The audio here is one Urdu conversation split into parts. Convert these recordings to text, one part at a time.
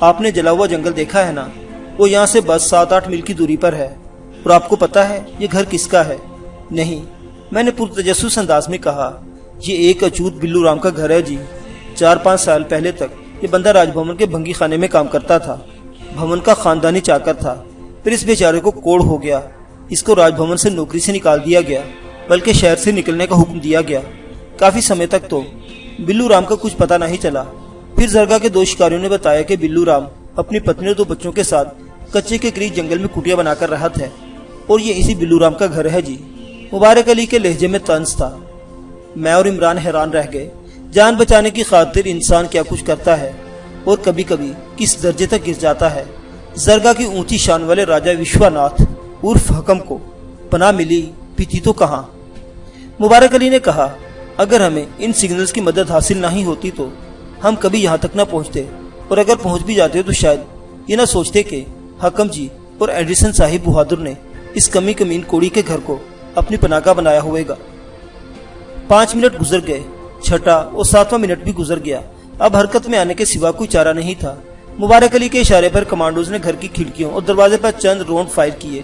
آپ نے جلا ہوا جنگل دیکھا ہے نا؟ وہ یہاں سے بس 7-8 میل کی دوری پر ہے۔ اور آپ کو پتا ہے یہ گھر کس کا ہے؟ نہیں، میں نے پرتجسس انداز میں کہا، یہ ایک اچوت بلو رام کا گھر ہے جی۔ 4-5 سال پہلے تک یہ بندہ راج بھون کے بھنگی خانے میں کام کرتا تھا۔ بھون کا خاندانی چاکر تھا، پھر اس بیچارے کو کوڑ ہو گیا۔ اس کو راج بھون سے نوکری سے نکال دیا گیا، بلکہ شہر سے نکلنے کا حکم دیا گیا۔ کافی سمے تک تو بلو رام کا کچھ پتہ نہیں چلا۔ پھر زرگا کے 2 شکاریوں نے بتایا کہ بلو رام اپنی پتنی اور 2 بچوں کے ساتھ کچے کے قریب جنگل میں کٹیا بنا کر رہا ہے، اور یہ اسی بلو رام کا گھر ہے جی۔ مبارک علی کے لہجے میں طنز تھا۔ میں اور عمران حیران رہ گئے۔ جان بچانے کی خاطر انسان کیا کچھ کرتا ہے، اور کبھی کبھی کس درجے تک گر جاتا ہے۔ زرگا کی اونچی شان والے راجا وشواناتھ عرف حکم کو پناہ ملی، پیتی تو کہاں؟ مبارک علی نے کہا، اگر ہمیں ان سگنلز کی مدد حاصل نہیں ہوتی تو ہم کبھی یہاں تک نہ پہنچتے، اور اگر پہنچ بھی جاتے تو شاید یہ نہ سوچتے کہ حکم جی اور اینڈرسن صاحب بہادر نے اس کمین کوڑی کے گھر کو اپنی پناہ گاہ بنایا ہوئے گا۔ 5 منٹ گزر گئے، 6واں اور 7واں منٹ بھی گزر گیا۔ اب حرکت میں آنے کے سوا کوئی چارہ نہیں تھا۔ مبارک علی کے اشارے پر کمانڈوز نے گھر کی کھڑکیوں اور دروازے پر چند راؤنڈ فائر کیے۔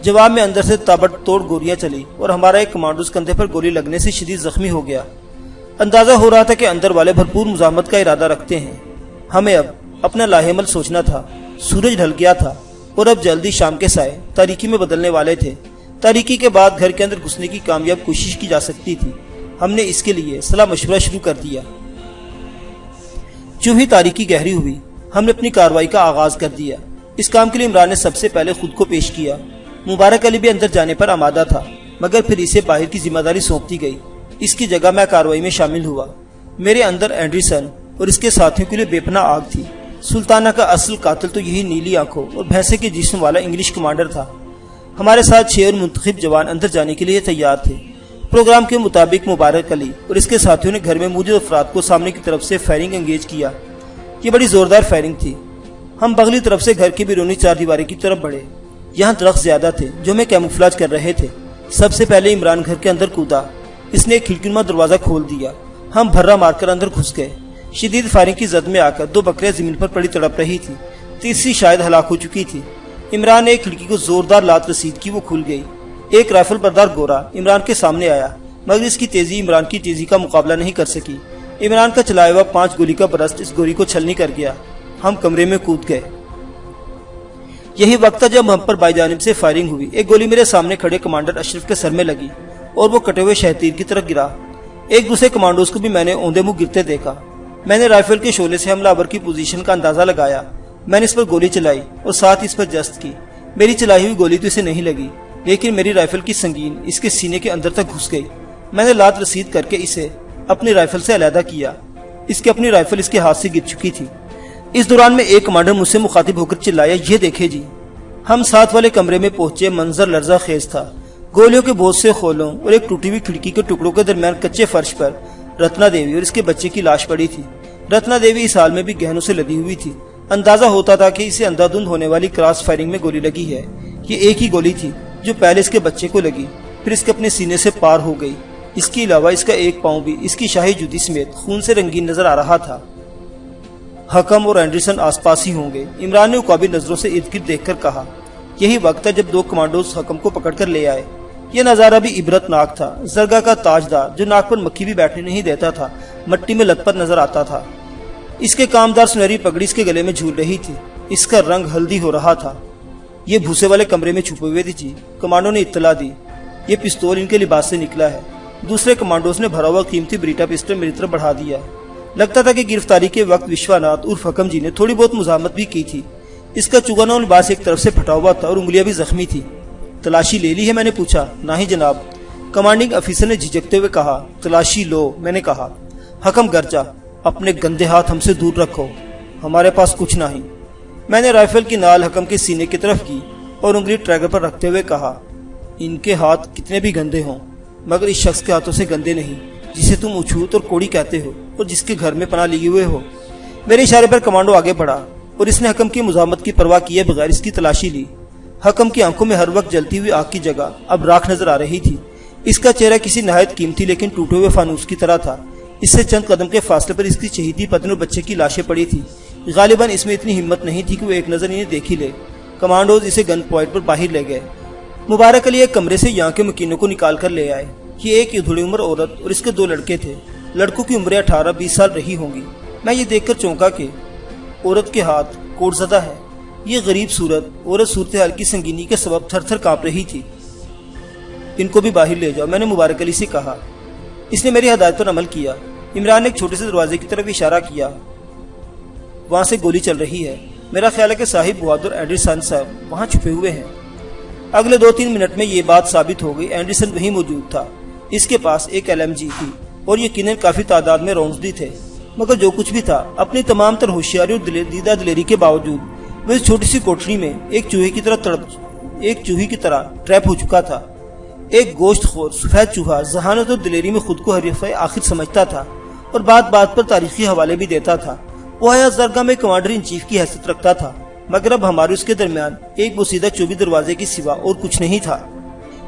جواب میں اندر سے تابڑ توڑ گولیاں چلی، اور ہمارا ایک کمانڈوز کندھے پر گولی لگنے سے شدید زخمی ہو گیا۔ اندازہ ہو رہا تھا کہ اندر والے بھرپور مزاحمت کا ارادہ رکھتے ہیں۔ ہمیں اب اپنا لاہعمل سوچنا تھا۔ سورج ڈھل گیا تھا، اور اب جلدی شام کے سائے تاریکی میں بدلنے والے تھے۔ تاریکی کے بعد گھر کے اندر گھسنے کی کامیاب کوشش کی جا سکتی تھی۔ ہم نے اس کے لیے صلاح مشورہ شروع کر دیا۔ جو ہی تاریکی گہری ہوئی، ہم نے اپنی کارروائی کا آغاز کر دیا۔ اس کام کے لیے عمران نے سب سے پہلے خود کو پیش کیا۔ مبارک علی بھی اندر جانے پر آمادہ تھا، مگر پھر اسے باہر کی ذمہ داری سونپ دی گئی۔ اس کی جگہ میں کارروائی میں شامل ہوا۔ میرے اندر اینڈرسن اور اس کے ساتھیوں کے لیے بے پناہ آگ تھی۔ سلطانہ کا اصل قاتل تو یہی نیلی آنکھوں اور بھینسے کے جسم والا انگلش کمانڈر تھا۔ ہمارے ساتھ 6 اور منتخب جوان اندر جانے کے لیے تیار تھے۔ پروگرام کے مطابق مبارک علی اور اس کے ساتھیوں نے گھر میں موجود افراد کو سامنے کی طرف سے فائرنگ انگیج کیا۔ یہ بڑی زوردار فائرنگ تھی۔ ہم بغلی طرف سے گھر کی بیرونی 4 دیواری کی طرف بڑھے۔ یہاں درخت زیادہ تھے جو ہمیں کیموفلاج کر رہے تھے۔ سب سے پہلے عمران گھر کے اندر کودا۔ اس نے ایک کھڑکی نما دروازہ کھول دیا۔ ہم بھرا مار کر اندر گھس گئے۔ شدید فائرنگ کی زد میں آ کر 2 بکریاں زمین پر پڑی تڑپ رہی تھی، تیسری شاید ہلاک ہو چکی تھی۔ عمران نے ایک کھڑکی کو زوردار لات رسید کی، وہ کھل گئی۔ ایک رائفل بردار گورا عمران کے سامنے آیا، مگر اس کی تیزی عمران کی تیزی کا مقابلہ نہیں کر سکی۔ عمران کا چلایا ہوا 5 گولی کا برسٹ اس گوری کو چھلنی کر گیا۔ ہم کمرے میں کود گئے۔ یہی وقت تھا جب ہم پر بائیں جانب سے فائرنگ ہوئی۔ ایک گولی میرے سامنے کھڑے کمانڈر اشرف کے سر میں لگی اور وہ کٹے ہوئے شہتیر کی طرف گرا۔ ایک دوسرے کمانڈوز کو بھی میں نے اوندے منہ گرتے دیکھا۔ میں نے رائفل کے شعلے سے حملہ آور کی پوزیشن کا اندازہ لگایا۔ میں نے اس پر گولی چلائی اور ساتھ اس پر جست کی۔ میری چلائی ہوئی گولی تو اسے نہیں لگی، لیکن میری رائفل کی سنگین اس کے سینے کے اندر تک گھس گئی۔ میں نے لات رسید کر کے اسے اپنی رائفل سے علیحدہ کیا۔ اس کی اپنی رائفل اس کے ہاتھ سے گر چکی تھی۔ اس دوران میں ایک کمانڈر مجھ سے مخاطب ہو کر چلایا، یہ دیکھے جی۔ ہم ساتھ والے کمرے میں پہنچے۔ منظر لرزہ خیز تھا۔ گولیوں کے بہت سے خولوں اور ایک ٹوٹی ہوئی کھڑکی کے ٹکڑوں کے درمیان کچے فرش پر رتنا دیوی اور اس کے بچے کی لاش پڑی تھی۔ رتنا دیوی اس حال میں بھی گہنوں سے لدی ہوئی تھی۔ اندازہ ہوتا تھا کہ اسے اندھا دھند ہونے والی کراس فائرنگ میں گولی لگی ہے۔ یہ ایک ہی گولی تھی جو پہلے اس کے بچے کو لگی، پھر اس کے اپنے سینے سے پار ہو گئی۔ اس کے علاوہ اس کا ایک پاؤں بھی اس کی شاہی جوتی سمیت خون سے رنگین نظر آ رہا تھا۔ حکم اور اینڈرسن آس پاس ہی ہوں گے، عمران نے عقابی نظروں سے ارد گرد دیکھ کر کہا۔ یہی وقت تھا جب 2 کمانڈوز حکم کو پکڑ کر لے آئے۔ یہ نظارہ بھی عبرت ناک تھا۔ زرگا کا تاجدار جو ناک پر مکھی بھی بیٹھنے نہیں دیتا تھا، مٹی میں لت پت نظر آتا تھا۔ اس کے کامدار سنہری پگڑی اس کے گلے میں جھول رہی تھی۔ اس کا رنگ ہلدی ہو رہا تھا۔ یہ بھوسے والے کمرے میں چھپے ہوئے تھی۔ کمانڈو نے اطلاع دی، یہ پستول ان کے لباس سے نکلا ہے۔ دوسرے کمانڈوز نے بھرا ہوا قیمتی بریٹا پسٹل میری طرف بڑھا دیا۔ لگتا تھا کہ گرفتاری کے وقت وشواناتھ عرف حکم جی نے تھوڑی بہت مزاحمت بھی کی تھی۔ اس کا چگانا لباس ایک طرف سے پھٹا ہوا تھا اور انگلیاں بھی زخمی تھی۔ تلاشی لے لی ہے؟ میں نے پوچھا۔ نہ ہی جناب، کمانڈنگ افیسر نے جھجکتے ہوئے کہا۔ تلاشی لو، میں نے کہا۔ حکم گرجا، اپنے گندے ہاتھ ہم سے دور رکھو، ہمارے پاس کچھ نہیں۔ میں نے رائفل کی نال حکم کے سینے کی طرف کی اور انگلی ٹریگر پر رکھتے ہوئے کہا، ان کے ہاتھ کتنے بھی گندے ہوں مگر اس شخص کے ہاتھوں سے گندے نہیں جسے تم اچھوت اور کوڑی کہتے ہو اور جس کے گھر میں پناہ لیے ہوئے ہو۔ میرے اشارے پر کمانڈو آگے بڑھا اور اس نے حکم کی مزاحمت کی پرواہ کیے بغیر اس کی تلاشی لی۔ حکم کی آنکھوں میں ہر وقت جلتی ہوئی آگ کی جگہ اب راکھ نظر آ رہی تھی۔ اس کا چہرہ کسی نہایت قیمتی لیکن ٹوٹے ہوئے فانوس کی طرح تھا۔ اس سے چند قدم کے فاصلے پر اس کی چہیتی پتنی اور بچے کی لاشیں پڑی تھی۔ غالباً اس میں اتنی ہمت نہیں تھی کہ وہ ایک نظر انہیں دیکھ ہی لے۔ کمانڈوز اسے گن پوائنٹ پر باہر لے گئے۔ مبارک علی ایک کمرے سے یہاں کے مکینوں کو نکال کر لے آئے۔ یہ ایک ادھوڑی عمر عورت اور اس کے 2 لڑکے تھے۔ لڑکوں کی عمریں 18-20 سال رہی ہوں گی۔ میں یہ دیکھ کر چونکا کہ عورت کے ہاتھ کوڑ زدہ ہے۔ یہ غریب صورت عورت صورتحال کی سنگینی کے سبب تھر تھر کانپ رہی تھی۔ ان کو بھی باہر لے جاؤ، میں نے مبارک علی سے کہا۔ اس نے میری ہدایت پر عمل کیا۔ عمران نے ایک چھوٹے سے دروازے کی طرف اشارہ کیا۔ وہاں سے گولی چل رہی ہے۔ میرا خیال ہے کہ صاحب بہادر اینڈرسن صاحب وہاں چھپے ہوئے ہیں۔ اگلے 2-3 منٹ میں یہ بات ثابت ہو گئی۔ اینڈرسن وہیں موجود تھا۔ اس کے پاس ایک LMG تھی اور یقیناً کافی تعداد میں راؤنڈز بھی تھے، مگر جو کچھ بھی تھا اپنی تمام تر ہوشیاری اور دیدہ دلیری کے باوجود وہ اس چھوٹی سی کوٹری میں ایک چوہے کی طرح ٹریپ ہو چکا تھا۔ ایک گوشت خور سفید چوہا ذہانت اور دلیری میں خود کو حریف آخر سمجھتا تھا اور بات بات پر تاریخی حوالے بھی دیتا تھا۔ وہ حیات زرگاہ میں کمانڈر ان چیف کی حیثیت رکھتا تھا، مگر اب ہمارے اس کے درمیان ایک بوسیدہ چوبی دروازے کی سوا اور کچھ نہیں تھا۔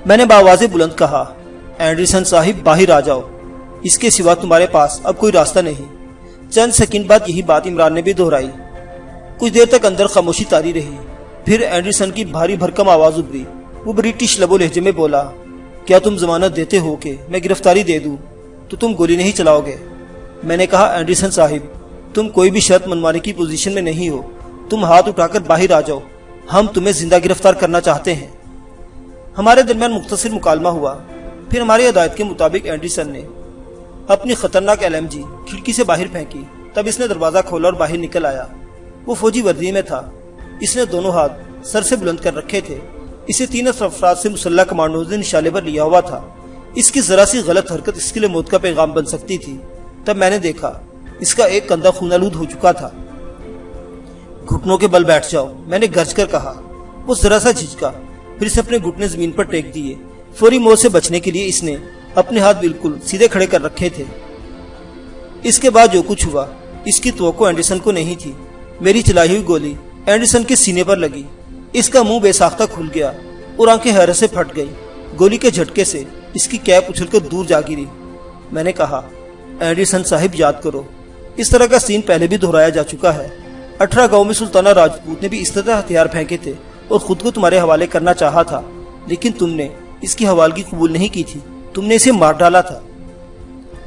میں نے بآواز بلند کہا، اینڈرسن صاحب باہر آ جاؤ، اس کے سوا تمہارے پاس اب کوئی راستہ نہیں۔ چند سیکنڈ بعد یہی بات عمران نے بھی دہرائی۔ کچھ دیر تک اندر خاموشی طاری رہی، پھر اینڈرسن کی بھاری بھرکم آواز ابھری۔ وہ برٹش لب و لہجے میں بولا، کیا تم ضمانت دیتے ہو کہ میں گرفتاری دے دوں تو تم گولی نہیں چلاؤ گے؟ میں نے کہا، اینڈرسن صاحب تم کوئی بھی شرط منوانے کی پوزیشن میں نہیں ہو، تم ہاتھ اٹھا کر باہر آ جاؤ، ہم تمہیں زندہ گرفتار کرنا چاہتے ہیں۔ ہمارے درمیان مختصر مکالمہ ہوا، پھر ہماری ہدایت کے مطابق اینڈرسن نے اپنی خطرناک LMG کھڑکی سے باہر پھینکی۔ تب اس نے دروازہ کھولا اور باہر نکل آیا۔ وہ فوجی وردی میں تھا۔ اس نے دونوں ہاتھ سر سے بلند کر رکھے تھے۔ اسے 3 افراد سے مسلح کمانڈوز نے نشانے پر لیا ہوا تھا۔ اس کی ذرا سی غلط حرکت اس کے لیے موت کا پیغام بن سکتی تھی۔ تب میں نے دیکھا اس کا ایک کندھا خون آلود ہو چکا تھا۔ گھٹنوں کے بل بیٹھ جاؤ، میں نے گرج کر کہا۔ وہ ذرا سا جھجکا، پھر اسے اپنے گھٹنے زمین پر ٹیک دیے۔ فوری موت سے بچنے کے لیے اس نے اپنے ہاتھ بالکل سیدھے کھڑے کر رکھے تھے۔ اس کے بعد جو کچھ ہوا اس کی توقع اینڈرسن کو نہیں تھی۔ میری چلائی ہوئی گولی اینڈرسن کے سینے پر لگی۔ اس کا منہ بے ساختہ کھل گیا اور آنکھیں حیرت سے پھٹ گئی۔ گولی کے جھٹکے سے اس کی کیپ اچھل کر دور جا گری۔ میں نے کہا، اینڈرسن صاحب یاد کرو، اس طرح کا سین پہلے بھی دہرایا جا چکا ہے۔ 18 گاؤں میں سلطانہ راجپوت نے بھی اس طرح ہتھیار پھینکے تھے اور خود کو تمہارے حوالے کرنا چاہا تھا، لیکن تم نے اس کی حوالگی قبول نہیں کی تھی، تم نے اسے مار ڈالا تھا۔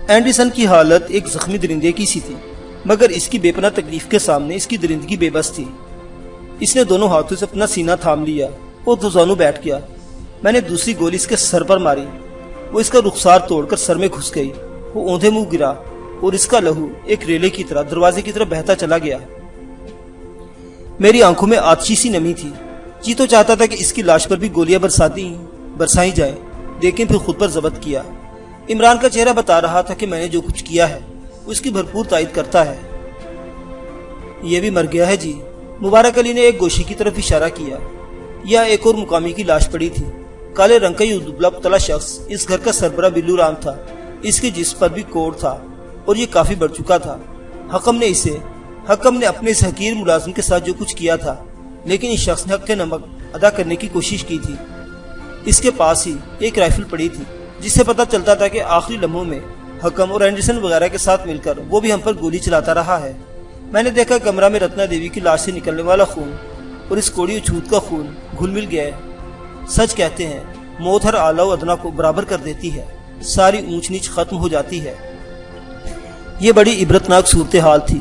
اینڈرسن کی حالت ایک زخمی درندے کی سی تھی، مگر اس کی بے پناہ تکلیف کے سامنے اس کی درندگی بے بس تھی۔ اس نے دونوں ہاتھوں سے اپنا سینہ تھام لیا اور دوزانو بیٹھ گیا۔ میں نے دوسری گولی اس کے سر پر ماری۔ وہ اس کا رخسار توڑ کر سر میں گھس گئی۔ وہ اوندھے منہ گرا اور اس کا لہو ایک ریلے کی طرح دروازے کی طرف بہتا چلا گیا۔ میری آنکھوں میں آتشی سی نمی تھی۔ جی تو چاہتا تھا کہ اس کی لاش پر بھی گولیاں برسائی جائیں، لیکن پھر خود پر ضبط کیا۔ عمران کا چہرہ بتا رہا تھا کہ میں نے جو کچھ کیا ہے وہ اس کی بھرپور تائید کرتا ہے۔ یہ بھی مر گیا ہے جی، مبارک علی نے ایک گوشے کی طرف اشارہ کیا۔ یہ ایک اور مقامی کی لاش پڑی تھی۔ کالے رنگ کا یہ دبلا پتلا شخص اس گھر کا سربراہ بلو رام تھا۔ اس کے جسم پر بھی کوڑ تھا اور یہ کافی بڑھ چکا تھا۔ حکم نے اپنے اس حقیر ملازم کے ساتھ جو کچھ کیا تھا، لیکن اس شخص نے حق کے نمک ادا کرنے کی کوشش کی تھی۔ اس کے پاس ہی ایک رائفل پڑی تھی، جس سے پتہ چلتا تھا کہ آخری لمحوں میں حکم اور اینڈرسن وغیرہ کے ساتھ مل کر وہ بھی ہم پر گولی چلاتا رہا ہے۔ میں نے دیکھا کمرہ میں رتنا دیوی کی لاش سے نکلنے والا خون اور اس کوڑی چھوت کا خون گھل مل گیا ہے۔ سچ کہتے ہیں موت ہر اعلیٰ و ادنا کو برابر کر دیتی ہے، ساری اونچ نیچ ختم ہو جاتی ہے۔ یہ بڑی عبرتناک صورتحال تھی۔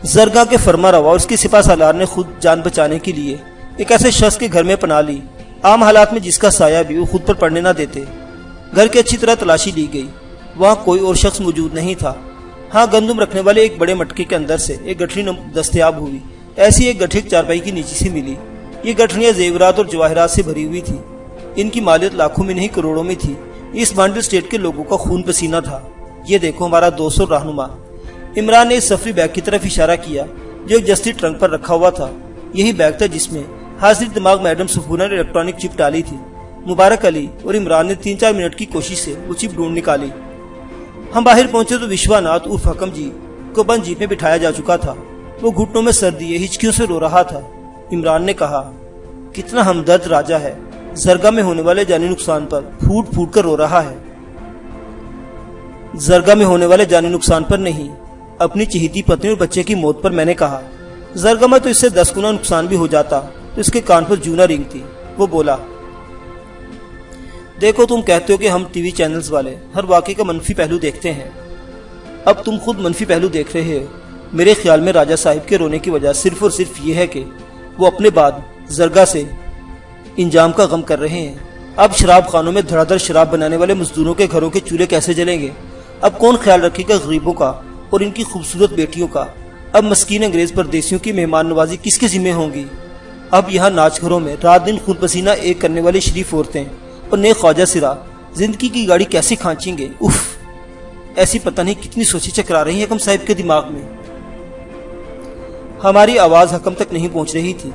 زرگاہ کے فرما روا اور اس کے سپہ سالار نے خود جان بچانے کے لیے ایک ایسے شخص کے گھر میں پناہ لی، عام حالات میں جس کا سایہ بھی وہ خود پر پڑنے نہ دیتے۔ گھر کی اچھی طرح تلاشی لی گئی، وہاں کوئی اور شخص موجود نہیں تھا۔ ہاں، گندم رکھنے والے ایک بڑے مٹکے کے اندر سے ایک گٹھڑی دستیاب ہوئی۔ ایسی ایک گٹھڑی چارپائی کی نیچے سے ملی۔ یہ گٹھڑیاں زیورات اور جواہرات سے بھری ہوئی تھی۔ ان کی مالیت لاکھوں میں نہیں کروڑوں میں تھی۔ اس بانڈل اسٹیٹ کے لوگوں کا خون پسینہ تھا۔ یہ دیکھو ہمارا دوست اور رہنما۔ عمران نے اس سفری بیگ کی طرف اشارہ کیا جو ایک جستی ٹرنک پر رکھا ہوا تھا۔ یہی بیگ تھا جس میں حاضر دماغ میڈم سفورہ نے الیکٹرانک چپ ڈالی تھی۔ مبارک علی اور عمران نے 3-4 منٹ کی کوشش سے وہ چپ ڈھونڈ نکالی۔ ہم باہر پہنچے تو وشواناتھ عرف حکم جی کو بند جیپ میں بٹھایا جا چکا تھا۔ وہ گھٹنوں میں سر دیے ہچکیوں سے رو رہا تھا۔ عمران نے کہا، کتنا ہمدرد راجہ ہے، زرگاہ میں ہونے والے جانی نقصان پر پھوٹ پھوٹ کر رو رہا ہے۔ زرگاہ میں ہونے والے جانی نقصان پر نہیں، اپنی چہیتی پتنی اور بچے کی موت پر۔ میں نے کہا، زرگا میں تو اس سے 10 گنا نقصان بھی ہو جاتا تو اس کے کان پر جوں نہ رینگتی۔ وہ بولا، دیکھو تم کہتے ہو کہ ہم ٹی وی چینلز والے ہر واقعے کا منفی پہلو دیکھتے ہیں، اب تم خود منفی پہلو دیکھ رہے ہو۔ میرے خیال میں راجہ صاحب کے رونے کی وجہ صرف اور صرف یہ ہے کہ وہ اپنے بعد زرگا سے انجام کا غم کر رہے ہیں۔ اب شراب خانوں میں دھڑا دھڑ شراب بنانے والے مزدوروں کے گھروں کے چولہے کیسے جلیں گے؟ اب کون خیال رکھے گا غریبوں کا اور ان کی خوبصورت بیٹیوں کا؟ اب مسکین انگریز پردیسیوں کی مہمان نوازی کس کے ذمہ ہوں گی؟ اب یہاں ناچ گھروں میں رات دن خون پسینہ ایک کرنے والی شریف عورتیں اور نیک خواجہ سرا زندگی کی گاڑی کیسے کھانچیں گے؟ اف، ایسی پتہ نہیں کتنی سوچیں چکرا رہی ہیں حکم صاحب کے دماغ میں۔ ہماری آواز حکم تک نہیں پہنچ رہی تھی،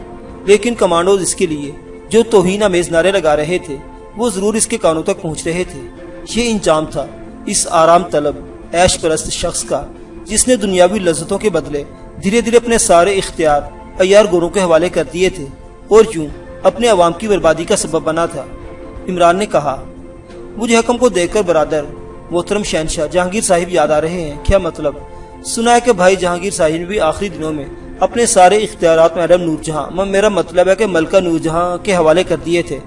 لیکن کمانڈوز اس کے لیے جو توہین آمیز نعرے لگا رہے تھے وہ ضرور اس کے کانوں تک پہنچ رہے تھے۔ یہ انجام تھا اس آرام طلب عیش پرست شخص کا جس نے دنیاوی لذتوں کے بدلے دھیرے دھیرے اپنے سارے اختیار عیار گوروں کے حوالے کر دیے تھے اور یوں اپنے عوام کی بربادی کا سبب بنا تھا۔ عمران نے کہا، مجھے حکم کو دیکھ کر برادر محترم شہنشاہ جہانگیر صاحب یاد آ رہے ہیں۔ کیا مطلب؟ سنا ہے کہ بھائی جہانگیر صاحب نے بھی آخری دنوں میں اپنے سارے اختیارات میڈم نور جہاں، میرا مطلب ہے کہ ملکہ نور جہاں کے حوالے کر دیے تھے۔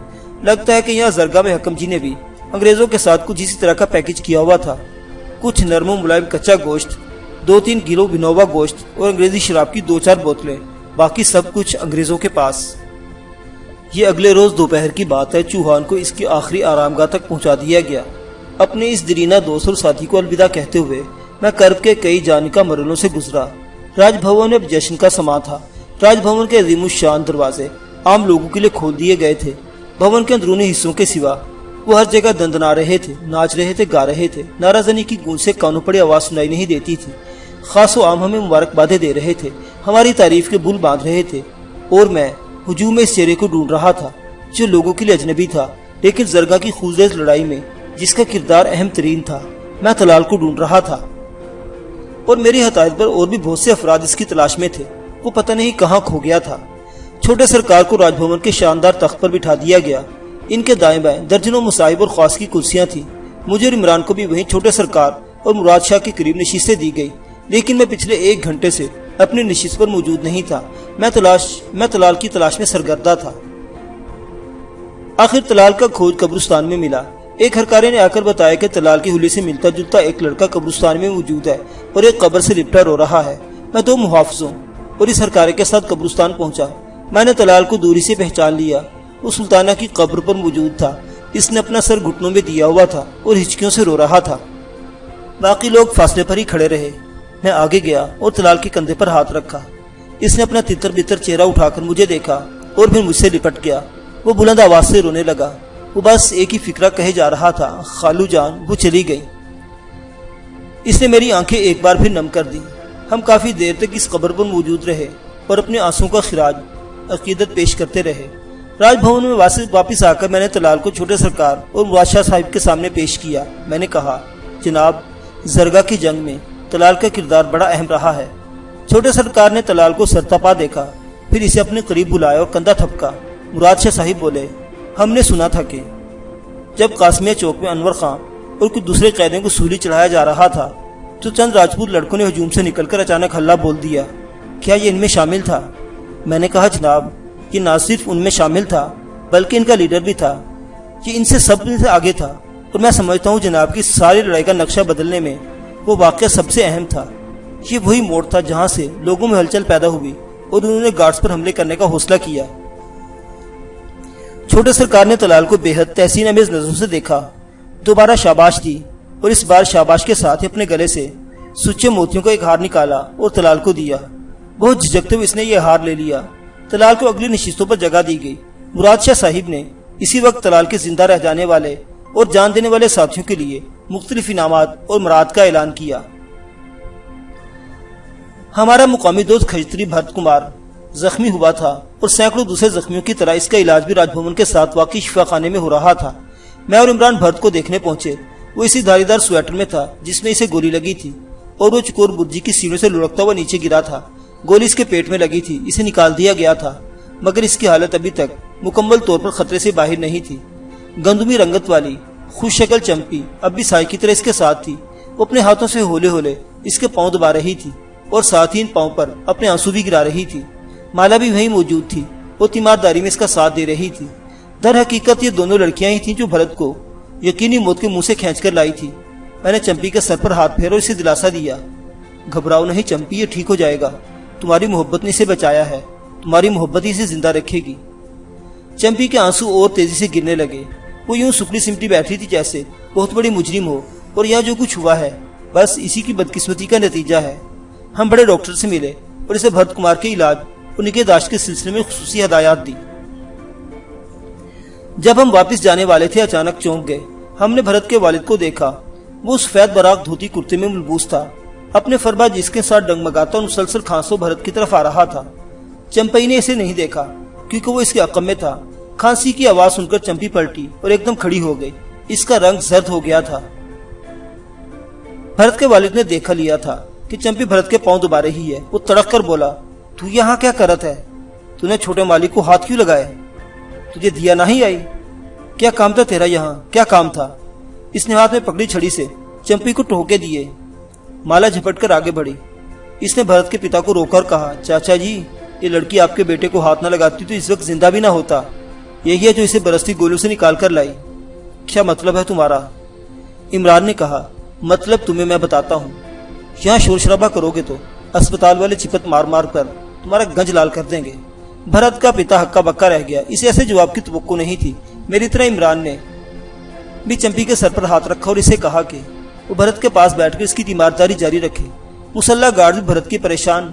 لگتا ہے کہ یہاں زرگا میں حکم جی نے بھی انگریزوں کے ساتھ کچھ اسی طرح کا پیکج کیا ہوا تھا۔ کچھ نرم و ملائم کچا گوشت، 2-3 کلو بنووا گوشت اور انگریزی شراب کی 2-4 بوتلیں، باقی سب کچھ انگریزوں کے پاس۔ یہ اگلے روز دوپہر کی بات ہے۔ چوہان کو اس کی آخری آرام گاہ تک پہنچا دیا گیا۔ اپنے اس درینہ دوست اور ساتھی کو الوداع کہتے ہوئے میں کرب کے کئی جانکا مرحلوں سے گزرا۔ راج بھون میں اب جشن کا سما تھا۔ راج بھون کے عظیم الشان دروازے عام لوگوں کے لیے کھول دیے گئے تھے۔ بھون کے اندرونی حصوں کے سوا وہ ہر جگہ دندنا رہے تھے، ناچ رہے تھے، گا رہے تھے۔ نعرہ زنی کی گونج سے کانوں پڑی آواز سنائی نہیں دیتی تھی۔ خاص و عام ہمیں مبارکبادیں دے رہے تھے، ہماری تعریف کے بول باندھ رہے تھے، اور میں ہجوم میں اس چہرے کو ڈھونڈ رہا تھا جو لوگوں کے لیے اجنبی تھا، لیکن زرگا کی خونریز لڑائی میں جس کا کردار اہم ترین تھا۔ میں طلال کو ڈھونڈ رہا تھا اور میری ہدایت پر اور بھی بہت سے افراد اس کی تلاش میں تھے۔ وہ پتہ نہیں کہاں کھو گیا تھا۔ چھوٹے سرکار کو راج بھون کے شاندار تخت پر بٹھا دیا گیا۔ ان کے دائیں بائیں درجنوں مصاحب اور خاص کی کرسیاں تھیں۔ مجھے اور عمران کو بھی وہیں چھوٹے سرکار اور مراد شاہ کے قریب نشستیں دی گئی، لیکن میں پچھلے 1 گھنٹے سے اپنی نشست پر موجود نہیں تھا۔ میں طلال کی تلاش میں سرگردہ تھا۔ آخر طلال کا کھوج قبرستان میں ملا۔ ایک ہرکارے نے آ کر بتایا کہ طلال کی حلیے سے ملتا جلتا ایک لڑکا قبرستان میں موجود ہے اور ایک قبر سے لپٹا رو رہا ہے۔ میں 2 محافظوں اور اس ہرکارے کے ساتھ قبرستان پہنچا۔ میں نے طلال کو دوری سے پہچان لیا۔ وہ سلطانہ کی قبر پر موجود تھا۔ اس نے اپنا سر گھٹنوں میں دیا ہوا تھا اور ہچکیوں سے رو رہا تھا۔ باقی لوگ فاصلے پر ہی کھڑے رہے۔ میں آگے گیا اور طلال کے کندھے پر ہاتھ رکھا۔ اس نے اپنا تتر بتر چہرہ اٹھا کر مجھے دیکھا اور پھر مجھ سے لپٹ گیا۔ وہ بلند آواز سے رونے لگا۔ وہ بس ایک ہی فکرہ کہے جا رہا تھا، خالو جان وہ چلی گئی۔ اس نے میری آنکھیں ایک بار پھر نم کر دی۔ ہم کافی دیر تک اس قبر پر موجود رہے اور اپنے آنسوں کا خراج عقیدت پیش کرتے رہے۔ راج بھون میں واپس آ کر میں نے طلال کو چھوٹے سرکار اور مراد شاہ صاحب کے سامنے پیش کیا۔ میں نے کہا، جناب، زرگا کی جنگ میں طلال کا کردار بڑا اہم رہا ہے۔ چھوٹے سرکار نے طلال کو سرتاپا دیکھا، پھر اسے اپنے قریب بلایا اور کندھا تھپکا۔ مراد شاہ صاحب بولے، ہم نے سنا تھا کہ جب قاسمیہ چوک میں انور خان اور کچھ دوسرے قیدیوں کو سولی چڑھایا جا رہا تھا تو چند راجپوت لڑکوں نے ہجوم سے نکل کر اچانک ہلہ بول دیا۔ کیا یہ ان میں شامل تھا؟ میں نے کہا، جناب، یہ نہ صرف ان میں شامل تھا بلکہ ان کا لیڈر بھی تھا۔ یہ ان سے سب سے آگے تھا اور میں سمجھتا ہوں جناب کی ساری لڑائی کا نقشہ بدلنے میں وہ واقعہ سب سے اہم تھا۔ یہ وہی موڑ تھا جہاں سے لوگوں میں ہلچل پیدا ہوئی اور انہوں نے گارڈز پر حملے کرنے کا حوصلہ کیا۔ چھوٹے سرکار نے طلال کو بے حد تحسین امیز نظروں سے دیکھا، دوبارہ شاباش دی اور اس بار شاباش کے ساتھ ہی اپنے گلے سے سچے موتیوں کا ایک ہار نکالا اور طلال کو دیا۔ بہت جھجکتے ہوئے اس نے یہ ہار لے لیا۔ طلال کو اگلی نشستوں پر جگہ دی گئی۔ مراد شاہ صاحب نے اسی وقت طلال کے زندہ رہ جانے والے اور جان دینے والے ساتھیوں کے لیے مختلف انعامات اور مراد کا اعلان کیا۔ ہمارا مقامی دوست کھجتری بھرت کمار زخمی ہوا تھا اور سینکڑوں دوسرے زخمیوں کی طرح اس کا علاج بھی راج بھون کے ساتھ واقعی شفا خانے میں ہو رہا تھا۔ میں اور عمران بھرت کو دیکھنے پہنچے۔ وہ اسی دھاری دار سویٹر میں تھا جس میں اسے گولی لگی تھی اور وہ چکور برجی کی سیڑھیوں سے لڑکتا ہوا نیچے گرا تھا۔ گولی اس کے پیٹ میں لگی تھی، اسے نکال دیا گیا تھا، مگر اس کی حالت ابھی تک مکمل طور پر خطرے سے باہر نہیں تھی۔ گندمی رنگت والی خوش شکل چمپی اب بھی سائے کی طرح اس کے ساتھ تھی۔ وہ اپنے ہاتھوں سے ہولے ہولے اس کے پاؤں دبا رہی تھی۔ اور ساتھ ہی ان پاؤں پر اپنے آنسو بھی گرا رہی تھی۔ مالا بھی وہیں موجود تھی اور تیمارداری میں اس کا ساتھ دے رہی تھی۔ در حقیقت یہ دونوں لڑکیاں ہی تھیں جو بھرت کو یقینی موت کے منہ سے کھینچ کر لائی تھی۔ میں نے چمپی کے سر پر ہاتھ پھیرا اور اسے دلاسا دیا، گھبراؤ نہیں چمپی، یہ ٹھیک ہو جائے گا، تمہاری محبت نے اسے بچایا ہے، تمہاری محبت ہی اسے زندہ رکھے گی۔ چمپی کے آنسو اور تیزی سے گرنے لگے، وہ یوں سکڑی سمٹی بیٹھی تھی جیسے بہت بڑی مجرم ہو، اور یہاں جو کچھ ہوا ہے بس اسی کی بدقسمتی کا نتیجہ ہے۔ ہم بڑے ڈاکٹر سے ملے اور اسے بھرت کمار کے علاج اور نگہداشت کے سلسلے میں خصوصی ہدایات دی۔ جب ہم واپس جانے والے تھے اچانک چونک گئے۔ ہم نے بھرت کے والد کو دیکھا، وہ سفید براق دھوتی کرتے میں ملبوس تھا، اپنے فربا جس کے ساتھ ڈگمگاتا اور مسلسل کھانسوں بھرت کی طرف آ رہا تھا۔ چمپئی نے اسے نہیں دیکھا کیونکہ وہ اس کے عقب میں تھا۔ کھانسی کی آواز سن کر چمپی پلٹی اور ایک دم کھڑی ہو گئی، اس کا رنگ زرد ہو گیا تھا۔ بھرت کے والد نے دیکھا لیا تھا کہ چمپی بھرت کے پاؤں دبا رہی ہے۔ وہ تڑک کر بولا، تو یہاں کیا کرت ہے؟ تو نے چھوٹے مالک کو ہاتھ کیوں لگائے؟ تجھے دیا نہیں آئی؟ کیا کام تھا تیرا یہاں؟ کیا کام تھا؟ اس نے ہاتھ میں پکڑی چھڑی سے چمپی کو ٹوکے دیے۔ مالا جھپٹ کر آگے بڑھی۔ اس نے بھرت کے پتا کو روک کر کہا، چاچا جی، یہ لڑکی آپ کے بیٹے کو ہاتھ نہ لگاتی تو اس وقت زندہ بھی نہ ہوتا۔ یہی ہے جو اسے برستی گولیوں سے نکال کر لائی۔ کیا مطلب ہے تمہارا؟ عمران نے کہا، مطلب تمہیں میں بتاتا ہوں۔ یہاں شور شرابہ کرو گے تو اسپتال والے چپت مار مار کر تمہارا گنج لال کر دیں گے۔ بھرت کا پتا ہکا بکا رہ گیا، اسے ایسے جواب کی توقع نہیں تھی۔ میری طرح عمران نے بھی چمپی کے سر پر ہاتھ رکھا اور اسے کہا کہ وہ بھرت کے پاس بیٹھ کر اس کی تیمارداری جاری رکھے۔ مسلح گارڈ بھی بھرت کے پریشان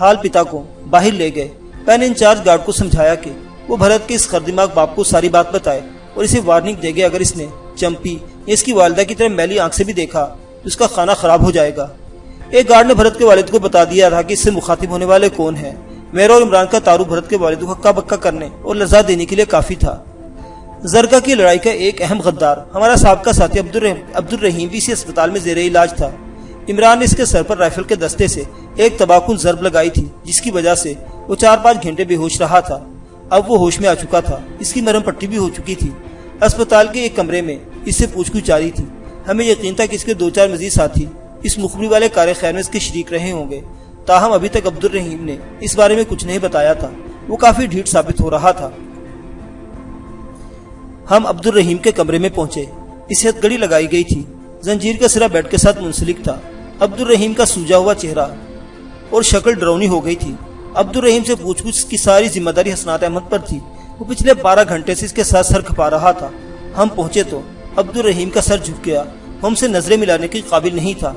حال پتا کو باہر لے گئے۔ میں نے انچارج گارڈ کو سمجھایا کہ وہ بھرت کے اس خردماغ باپ کو ساری بات بتائے اور اسے وارننگ دے گئے اگر اس نے چمپی یا اس کی والدہ کی طرح میلی آنکھ سے بھی دیکھا تو اس کا کھانا خراب ہو جائے گا۔ ایک گارڈ نے بھرت کے والد کو بتا دیا تھا کہ اس سے مخاطب ہونے والے کون ہیں۔ میرا اور عمران کا تعارف بھرت کے والد کو ہکا بکا کرنے اور لذا دینے کے لیے کافی تھا۔ زرگا کی لڑائی کا ایک اہم غدار ہمارا سابقہ ساتھی عبد الرحیم بھی اسی اسپتال میں زیر علاج تھا۔ عمران نے اس کے سر پر رائفل کے دستے سے ایک تباکن ضرب لگائی تھی جس کی وجہ سے وہ 4-5 گھنٹے بے ہوش رہا تھا۔ اب وہ ہوش میں آ چکا تھا، اس کی مرہم پٹی بھی ہو چکی تھی۔ اسپتال کے ایک کمرے میں اس سے پوچھ گچھ جاری تھی۔ ہمیں یقین تھا کہ اس کے 2-4 مزید ساتھی اس مخبری والے کار خیر میں اس کے شریک رہے ہوں گے، تاہم ابھی تک عبد الرحیم نے اس بارے میں کچھ نہیں بتایا تھا۔ وہ کافی ڈھیٹ ثابت ہو رہا تھا۔ ہم عبد الرحیم کے کمرے میں پہنچے۔ اسے ہتھ گڑی لگائی گئی تھی، زنجیر کا سرا بیڈ کے ساتھ منسلک تھا۔ عبد الرحیم کا سوجا ہوا چہرہ اور شکل ڈراؤنی ہو گئی تھی۔ عبد الرحیم سے پوچھ گچھ کی ساری ذمہ داری حسنات احمد پر تھی۔ وہ پچھلے 12 گھنٹے سے اس کے ساتھ سر کھپا رہا تھا۔ ہم پہنچے تو عبد الرحیم کا سر جھک گیا، ہم سے نظریں ملانے کے قابل نہیں تھا۔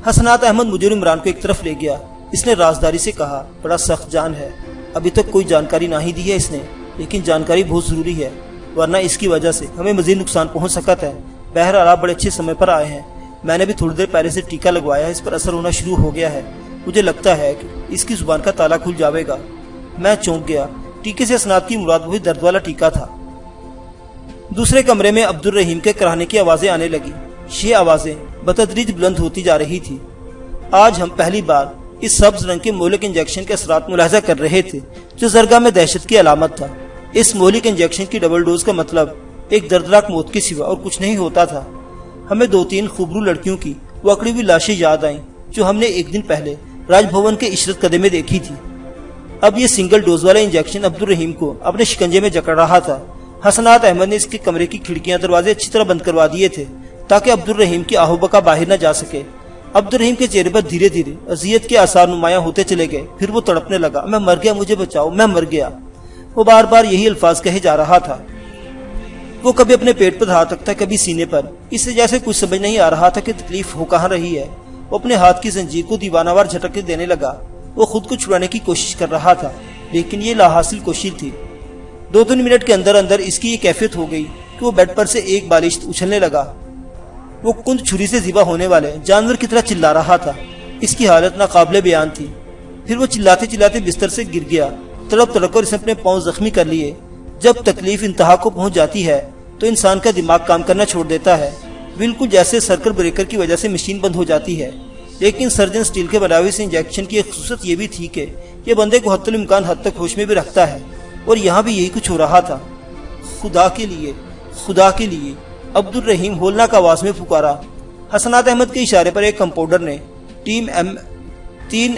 حسنات احمد مجھے اور عمران کو ایک طرف لے گیا۔ اس نے رازداری سے کہا، بڑا سخت جان ہے، ابھی تک کوئی جانکاری نہ ہی دی ہے اس نے، لیکن جانکاری بہت ضروری ہے، ورنہ اس کی وجہ سے ہمیں مزید نقصان پہنچ سکتا ہے۔ بہرحال آپ بڑے اچھے سمے پر آئے ہیں۔ میں نے بھی تھوڑی دیر پہلے سے ٹیکا لگوایا ہے، اس پر اثر ہونا شروع ہو گیا ہے۔ مجھے لگتا ہے کہ اس کی زبان کا تالا کھل جاوے گا۔ میں چونک گیا۔ ٹیکے سے حسنات کی مراد وہی درد والا ٹیکا تھا۔ دوسرے کمرے میں عبد الرحیم کے کراہنے کی آوازیں آنے لگی۔ یہ آوازیں بتدریج بلند ہوتی جا رہی تھی۔ آج ہم پہلی بار اس سبز رنگ کے مہلک انجیکشن کے اثرات ملاحظہ کر رہے تھے جو زرگا میں دہشت کی علامت تھا۔ اس مہلک انجیکشن کی ڈبل ڈوز کا مطلب ایک دردناک موت کے سوا اور کچھ نہیں ہوتا تھا۔ ہمیں 2-3 خوبرو لڑکیوں کی وہ اکڑی ہوئی لاشیں یاد آئیں جو ہم نے ایک دن پہلے راج بھون کے عشرت قدے میں دیکھی تھی۔ اب یہ سنگل ڈوز والا انجیکشن عبد الرحیم کو اپنے شکنجے میں جکڑ رہا تھا۔ حسنات احمد نے اس کے کمرے کی کھڑکیاں دروازے اچھی طرح بند کروا دیے تھے تاکہ عبد الرحیم کی آہو بکا باہر نہ جا سکے۔ عبد الرحیم کے چہرے پر دھیرے دھیرے اذیت کے آثار نمایاں ہوتے چلے گئے۔ پھر وہ تڑپنے لگا، میں مر گیا، مجھے بچاؤ، میں مر گیا۔ وہ بار بار یہی الفاظ کہے جا رہا تھا۔ وہ کبھی اپنے پیٹ پر ہاتھ رکھتا، کبھی سینے پر۔ اس سے جیسے کچھ سمجھ نہیں آ رہا تھا کہ تکلیف ہو کہاں رہی ہے۔ وہ اپنے ہاتھ کی زنجیر کو دیوانہ وار جھٹکے دینے لگا۔ وہ خود کو چھڑانے کی کوشش کر رہا تھا لیکن یہ لا حاصل کوشش تھی۔ 2-3 منٹ کے اندر اندر اس کی یہ کیفیت ہو گئی کہ وہ بیڈ پر سے ایک بالشت اچھلنے لگا۔ وہ کند چھری سے ذبح ہونے والے جانور کی طرح چلا رہا تھا۔ اس کی حالت ناقابل بیان تھی۔ پھر وہ چلاتے چلاتے بستر سے گر گیا۔ تڑپ تڑپ کر اس نے اپنے پاؤں زخمی کر لیے۔ جب تکلیف انتہا کو پہنچ جاتی ہے تو انسان کا دماغ کام کرنا چھوڑ دیتا ہے، بالکل جیسے سرکٹ بریکر کی وجہ سے مشین بند ہو جاتی ہے۔ لیکن سرجن سٹیل کے بناوے سے انجیکشن کی ایک خصوصیت یہ بھی تھی کہ یہ بندے کو حتی الامکان حد تک ہوش میں بھی رکھتا ہے، اور یہاں بھی یہی کچھ ہو رہا تھا۔ خدا کے لیے، خدا کے لیے، عبد الرحیم ہولناک آواز میں پکارا۔ حسنات احمد کے اشارے پر ایک کمپاؤنڈر نے ٹیم 3